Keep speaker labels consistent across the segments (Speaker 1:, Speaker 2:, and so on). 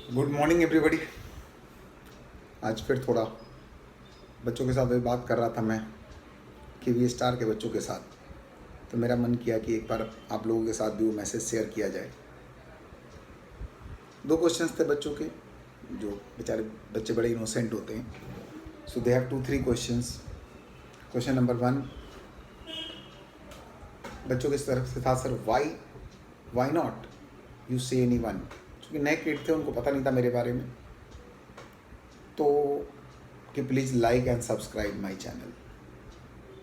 Speaker 1: Good morning everybody. आज फिर थोड़ा बच्चों के साथ भी बात कर रहा था मैं KV स्टार के बच्चों के साथ, तो मेरा मन किया कि एक बार आप लोगों के साथ भी वो मैसेज शेयर किया जाए। दो क्वेश्चंस थे बच्चों के, जो बेचारे बच्चे बड़े इनोसेंट होते हैं, so they have 2-3 questions. Question number 1 बच्चों की तरफ से था, sir why not you say any one. क्योंकि नए किड थे, उनको पता नहीं था मेरे बारे में, तो कि please like and subscribe my channel.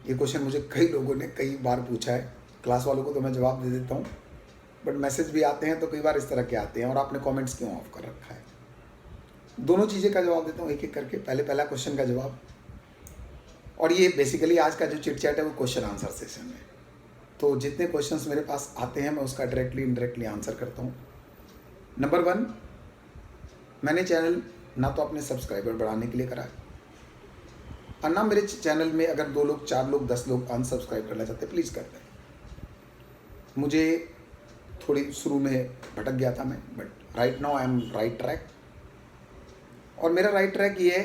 Speaker 1: ये क्वेश्चन मुझे कई लोगों ने कई बार पूछा है। क्लास वालों को तो मैं जवाब दे देता हूँ, बट मैसेज भी आते हैं तो कई बार इस तरह के आते हैं, और आपने कमेंट्स क्यों ऑफ कर रखा है। दोनों चीज़ें का जवाब देता हूँ एक एक करके। पहला क्वेश्चन का जवाब, और ये बेसिकली आज का जो चिट चैट है वो क्वेश्चन आंसर सेशन है। तो जितने क्वेश्चंस मेरे पास आते हैं मैं उसका डायरेक्टली इनडायरेक्टली आंसर करता हूँ। नंबर 1, मैंने चैनल ना तो अपने सब्सक्राइबर बढ़ाने के लिए करा है, और ना मेरे चैनल में अगर 2 लोग 4 लोग 10 लोग अनसब्सक्राइब करना चाहते प्लीज़ कर दें। मुझे थोड़ी शुरू में भटक गया था मैं, but right now I am right track. और मेरा राइट ट्रैक ये है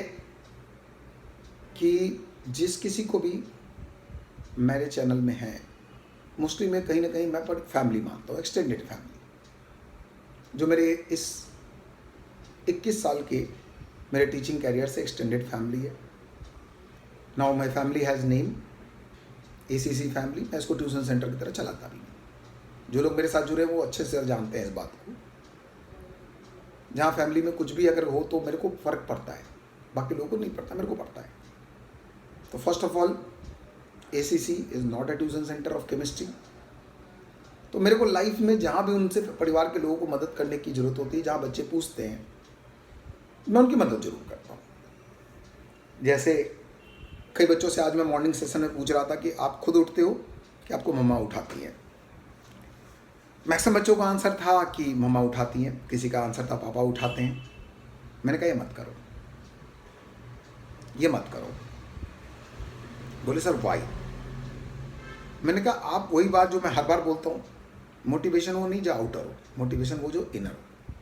Speaker 1: कि जिस किसी को भी मेरे चैनल में है, मोस्टली मैं कहीं ना कहीं मैं पर फैमिली मानता हूँ, एक्सटेंडेड फैमिली, जो मेरे इस 21 साल के मेरे टीचिंग कैरियर से एक्सटेंडेड फैमिली है। Now my family has name ACC family. मैं इसको ट्यूशन सेंटर की तरह चलाता भी नहीं। जो लोग मेरे साथ जुड़े हैं वो अच्छे से जानते हैं इस बात को। जहाँ फैमिली में कुछ भी अगर हो तो मेरे को फ़र्क पड़ता है, बाकी लोगों को नहीं पड़ता, मेरे को पड़ता है। तो first of all ACC is not a tuition centre of chemistry. तो मेरे को लाइफ में जहाँ भी उनसे परिवार के लोगों को मदद करने की ज़रूरत होती है, जहाँ बच्चे पूछते हैं, मैं उनकी मदद जरूर करता हूँ। जैसे कई बच्चों से आज मैं मॉर्निंग सेशन में पूछ रहा था कि आप खुद उठते हो कि आपको मम्मा उठाती हैं। मैक्सिमम बच्चों का आंसर था कि मम्मा उठाती हैं, किसी का आंसर था पापा उठाते हैं। मैंने कहा ये मत करो, ये मत करो। बोले सर वाई। मैंने कहा आप वही बात जो मैं हर बार बोलता हूँ, मोटिवेशन वो नहीं जो आउटर हो, मोटिवेशन वो जो इनर हो।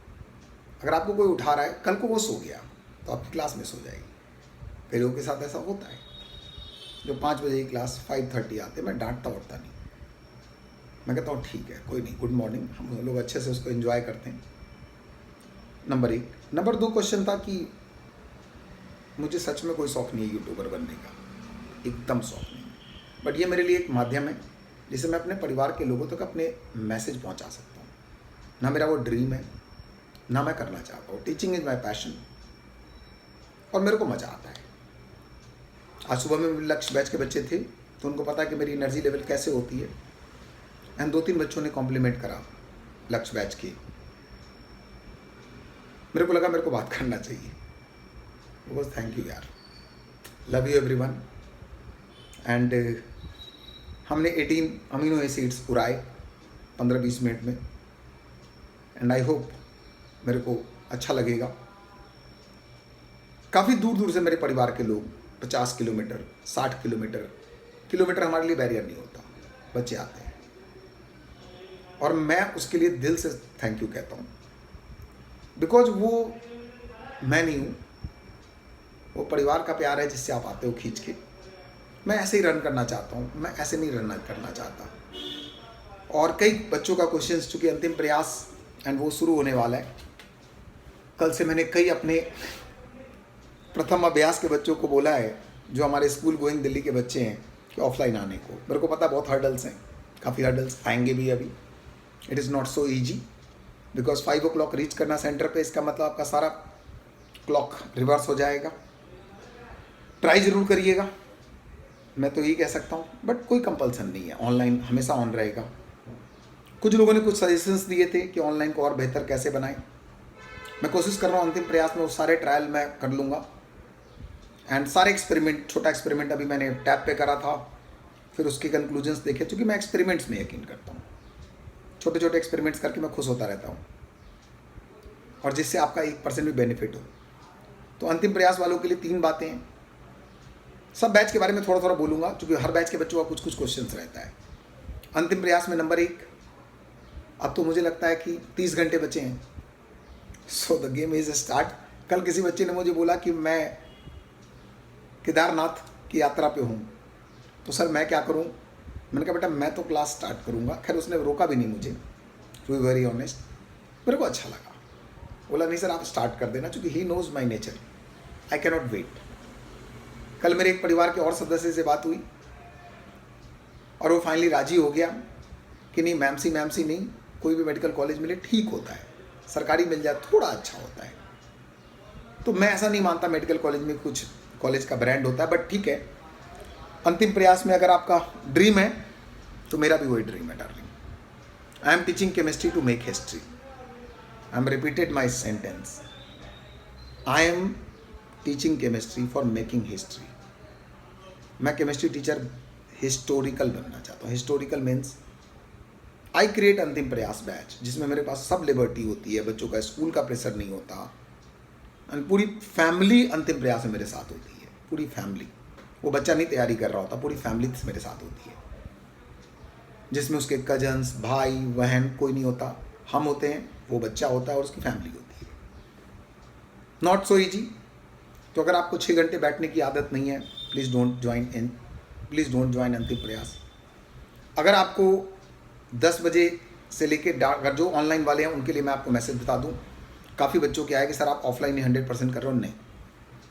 Speaker 1: अगर आपको कोई उठा रहा है, कल को वो सो गया तो आपकी क्लास मिस हो जाएगी। कई लोगों के साथ ऐसा होता है, जो 5 बजे की क्लास 5:30 आते, मैं डांटता उठता नहीं, मैं कहता हूँ ठीक है कोई नहीं, गुड मॉर्निंग, हम लोग अच्छे से उसको एंजॉय करते हैं। नंबर 1। नंबर 2 क्वेश्चन था कि मुझे सच में कोई शौक़ नहीं है यूट्यूबर बनने का, एकदम शौक़ नहीं है, बट ये मेरे लिए एक माध्यम है जिससे मैं अपने परिवार के लोगों तक अपने मैसेज पहुँचा सकता हूँ। ना मेरा वो ड्रीम है, ना मैं करना चाहता हूँ। टीचिंग इज़ माई पैशन, और मेरे को मज़ा आता है। आज सुबह में लक्ष्य बैच के बच्चे थे, तो उनको पता है कि मेरी एनर्जी लेवल कैसे होती है, एंड 2-3 बच्चों ने कॉम्प्लीमेंट करा लक्ष्य बैच की। मेरे को लगा मेरे को बात करना चाहिए। बस थैंक यू यार, लव यू एवरीवन। एंड हमने 18 अमीनो एसिड्स उड़ाए 15-20 मिनट में, एंड आई होप मेरे को अच्छा लगेगा। काफ़ी दूर दूर से मेरे परिवार के लोग, 50 किलोमीटर 60 किलोमीटर हमारे लिए बैरियर नहीं होता, बच्चे आते हैं, और मैं उसके लिए दिल से थैंक यू कहता हूँ। बिकॉज वो मैं नहीं हूँ, वो परिवार का प्यार है जिससे आप आते हो खींच के। मैं ऐसे ही रन करना चाहता हूँ, मैं ऐसे नहीं रन करना चाहता। और कई बच्चों का क्वेश्चन, चूँकि अंतिम प्रयास एंड वो शुरू होने वाला है, कल से मैंने कई अपने प्रथम अभ्यास के बच्चों को बोला है, जो हमारे स्कूल गोइंग दिल्ली के बच्चे हैं, कि ऑफलाइन आने को। मेरे को पता बहुत हर्डल्स हैं, काफ़ी हर्डल्स आएंगे भी अभी। It is not so easy, because 5 o'clock reach करना सेंटर पे, इसका मतलब आपका सारा क्लॉक रिवर्स हो जाएगा। ट्राई ज़रूर करिएगा, मैं तो यही कह सकता हूँ, बट कोई कंपल्सन नहीं है, ऑनलाइन हमेशा ऑन रहेगा। कुछ लोगों ने कुछ सजेशंस दिए थे कि ऑनलाइन को और बेहतर कैसे बनाएं। मैं कोशिश कर रहा हूँ, अंतिम प्रयास में वो सारे ट्रायल मैं कर लूँगा, एंड सारे एक्सपेरिमेंट, छोटा एक्सपेरिमेंट अभी मैंने टैब पे करा था, फिर उसके कंक्लूजन्स देखे, क्योंकि मैं एक्सपेरिमेंट्स में यकीन करता हूँ। छोटे छोटे एक्सपेरिमेंट्स करके मैं खुश होता रहता हूँ, और जिससे आपका 1% भी बेनिफिट हो। तो अंतिम प्रयास वालों के लिए 3 बातें हैं। सब बैच के बारे में थोड़ा थोड़ा बोलूँगा, क्योंकि हर बैच के बच्चों का कुछ कुछ क्वेश्चंस रहता है। अंतिम प्रयास में नंबर 1, अब तो मुझे लगता है कि 30 घंटे बचे हैं, so the game is start. कल किसी बच्चे ने मुझे बोला कि मैं केदारनाथ की यात्रा पे हूँ, तो सर मैं क्या करूँ? मैंने कहा बेटा मैं तो क्लास स्टार्ट करूँगा। खैर उसने रोका भी नहीं मुझे, टू बी वेरी ऑनेस्ट। मेरे को अच्छा लगा, बोला नहीं सर आप स्टार्ट कर देना, क्योंकि he knows my nature, I cannot wait. कल मेरे एक परिवार के और सदस्य से बात हुई और वो फाइनली राजी हो गया कि नहीं मैमसी नहीं, कोई भी मेडिकल कॉलेज मिले ठीक होता है, सरकारी मिल जाए थोड़ा अच्छा होता है। तो मैं ऐसा नहीं मानता मेडिकल कॉलेज में कुछ कॉलेज का ब्रांड होता है, बट ठीक है, अंतिम प्रयास में अगर आपका ड्रीम है तो मेरा भी वही ड्रीम है darling. I am teaching chemistry to make history. I am repeated my sentence, I am teaching chemistry for making history. मैं केमिस्ट्री टीचर हिस्टोरिकल बनना चाहता हूँ। हिस्टोरिकल मीन्स आई क्रिएट अंतिम प्रयास बैच, जिसमें मेरे पास सब लिबर्टी होती है, बच्चों का स्कूल का प्रेशर नहीं होता, एंड पूरी फैमिली अंतिम प्रयास में मेरे साथ होती है। पूरी फैमिली, वो बच्चा नहीं तैयारी कर रहा होता, पूरी फैमिली मेरे साथ होती है, जिसमें उसके कजन्स, भाई बहन कोई नहीं होता, हम होते हैं, वो बच्चा होता है और उसकी फैमिली होती है। Not so easy. तो अगर आपको 6 घंटे बैठने की आदत नहीं है, प्लीज़ डोंट ज्वाइन अंतिम प्रयास। अगर आपको 10 बजे से लेके अगर जो ऑनलाइन वाले हैं उनके लिए मैं आपको मैसेज बता दूं, काफ़ी बच्चों के आया कि सर आप ऑफलाइन ही 100% कर रहे हो। नहीं,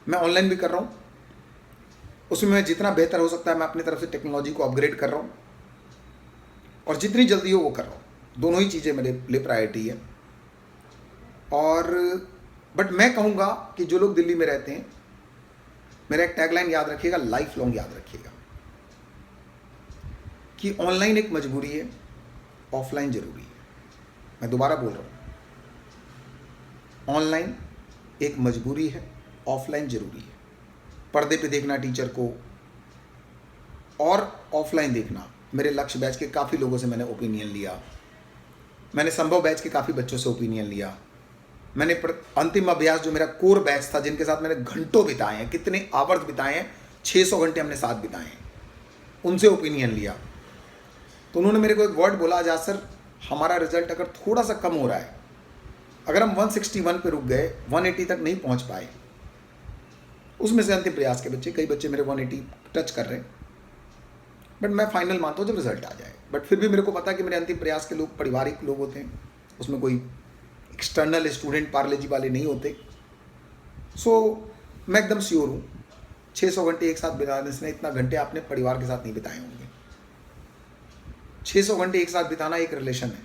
Speaker 1: मैं ऑनलाइन भी कर रहा हूँ, उसमें मैं जितना बेहतर हो सकता है मैं अपनी तरफ से टेक्नोलॉजी को अपग्रेड कर रहा हूँ, और जितनी जल्दी हो वो कर रहा हूँ। दोनों ही चीज़ें मेरे लिए प्रायोरिटी है। और बट मैं कहूँगा कि जो लोग दिल्ली में रहते हैं, मेरा एक टैगलाइन याद रखिएगा, लाइफ लॉन्ग याद रखिएगा, कि ऑनलाइन एक मजबूरी है, ऑफलाइन जरूरी है। मैं दोबारा बोल रहा हूँ, ऑनलाइन एक मजबूरी है, ऑफलाइन जरूरी है। पर्दे पे देखना टीचर को और ऑफलाइन देखना। मेरे लक्ष्य बैच के काफ़ी लोगों से मैंने ओपिनियन लिया, मैंने संभव बैच के काफ़ी बच्चों से ओपिनियन लिया, मैंने अंतिम अभ्यास जो मेरा कोर बैच था, जिनके साथ मैंने घंटों बिताए हैं, कितने आवर्स बिताए हैं, 600 घंटे हमने साथ बिताए हैं, उनसे ओपिनियन लिया। तो उन्होंने मेरे को एक वर्ड बोला, आजाद सर हमारा रिजल्ट अगर थोड़ा सा कम हो रहा है, अगर हम 161 पे रुक गए, 180 तक नहीं पहुंच पाए, उसमें से अंतिम प्रयास के बच्चे, कई बच्चे मेरे 180 टच कर रहे हैं, बट मैं फाइनल मानता हूँ जब रिजल्ट आ जाए। बट फिर भी मेरे को पता है कि मेरे अंतिम प्रयास के लोग पारिवारिक लोग होते हैं, उसमें कोई एक्सटर्नल स्टूडेंट पार्लेजी वाले नहीं होते। सो मैं एकदम श्योर हूँ 600 घंटे एक साथ बिताने से इतना घंटे आपने परिवार के साथ नहीं बिताए होंगे। 600 घंटे एक साथ बिताना एक रिलेशन है,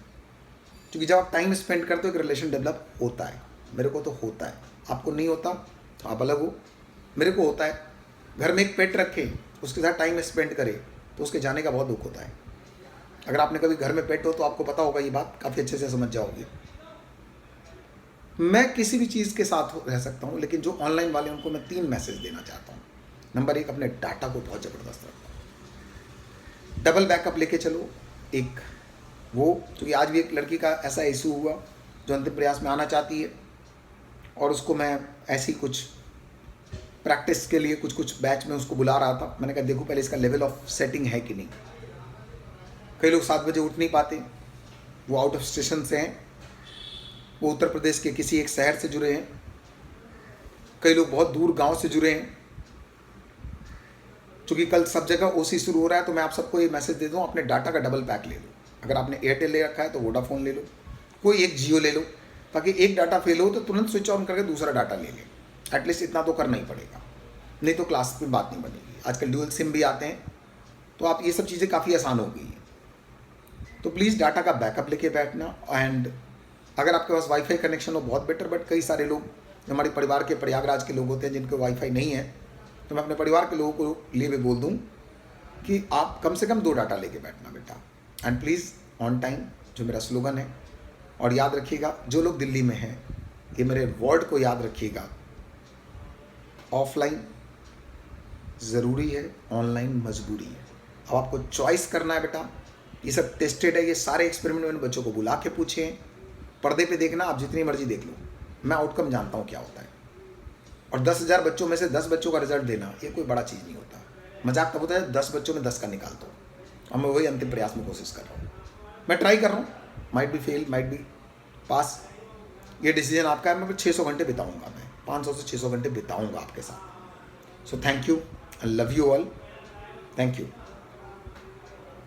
Speaker 1: क्योंकि जब आप टाइम स्पेंड करते हो एक रिलेशन डेवलप होता है। मेरे को तो होता है, आपको नहीं होता तो आप अलग हो, मेरे को होता है। घर में एक पेट रखें, उसके साथ टाइम स्पेंड करें, तो उसके जाने का बहुत दुख होता है। अगर आपने कभी घर में पेट हो तो आपको पता होगा, ये बात काफ़ी अच्छे से समझ जाओगे। मैं किसी भी चीज़ के साथ रह सकता हूँ, लेकिन जो ऑनलाइन वाले उनको मैं 3 मैसेज देना चाहता हूँ। नंबर 1, अपने डाटा को बहुत ज़बरदस्त रखो, डबल बैकअप लेके चलो। एक वो, क्योंकि आज भी एक लड़की का ऐसा इशू हुआ जो अंतिम प्रयास में आना चाहती है, और उसको मैं ऐसी कुछ प्रैक्टिस के लिए कुछ बैच में उसको बुला रहा था। मैंने कहा देखो पहले इसका लेवल ऑफ सेटिंग है कि नहीं। कई लोग 7 बजे उठ नहीं पाते, वो आउट ऑफ स्टेशन से हैं, वो उत्तर प्रदेश के किसी एक शहर से जुड़े हैं, कई लोग बहुत दूर गांव से जुड़े हैं। क्योंकि कल सब जगह ओसी शुरू हो रहा है, तो मैं आप सबको ये मैसेज दे दूँ, अपने डाटा का डबल पैक ले लो। अगर आपने एयरटेल ले रखा है तो वोडाफोन ले लो, कोई एक जियो ले लो, ताकि एक डाटा फेल हो तो तुरंत स्विच ऑन करके दूसरा डाटा ले लें। एटलीस्ट इतना तो करना ही पड़ेगा, नहीं तो क्लास में बात नहीं बनेगी। आजकल ड्यूअल सिम भी आते हैं, तो आप ये सब चीज़ें काफ़ी आसान हो गई हैं। तो प्लीज़ डाटा का बैकअप लेके बैठना। एंड अगर आपके पास वाईफाई कनेक्शन हो बहुत बेटर, बट कई सारे लोग जो हमारे परिवार के प्रयागराज के लोग होते हैं जिनके वाईफाई नहीं है, तो मैं अपने परिवार के लोगों को लिए भी बोल दूँ कि आप कम से कम 2 डाटा लेके बैठना बेटा। एंड प्लीज़ ऑन टाइम, जो मेरा स्लोगन है। और याद रखिएगा, जो लोग दिल्ली में हैं, ये मेरे वर्ड को याद रखिएगा, ऑफलाइन ज़रूरी है, ऑनलाइन मजबूरी है। अब आपको चॉइस करना है बेटा। ये सब टेस्टेड है, ये सारे एक्सपेरिमेंट मैंने बच्चों को बुला के पूछे हैं। पर्दे पे देखना, आप जितनी मर्जी देख लो, मैं आउटकम जानता हूँ क्या होता है। और 10,000 बच्चों में से 10 बच्चों का रिजल्ट देना, ये कोई बड़ा चीज़ नहीं होता। मजाक तब होता है 10 बच्चों में 10 का निकाल दो, और मैं वही अंतिम प्रयास में कोशिश कर रहा हूँ। मैं ट्राई कर रहा हूँ, might be fail, might be pass, ये डिसीजन आपका है। मैं 600 घंटे बिताऊंगा, मैं 500 से 600 घंटे बिताऊंगा आपके साथ। So thank you, I love you all, thank you.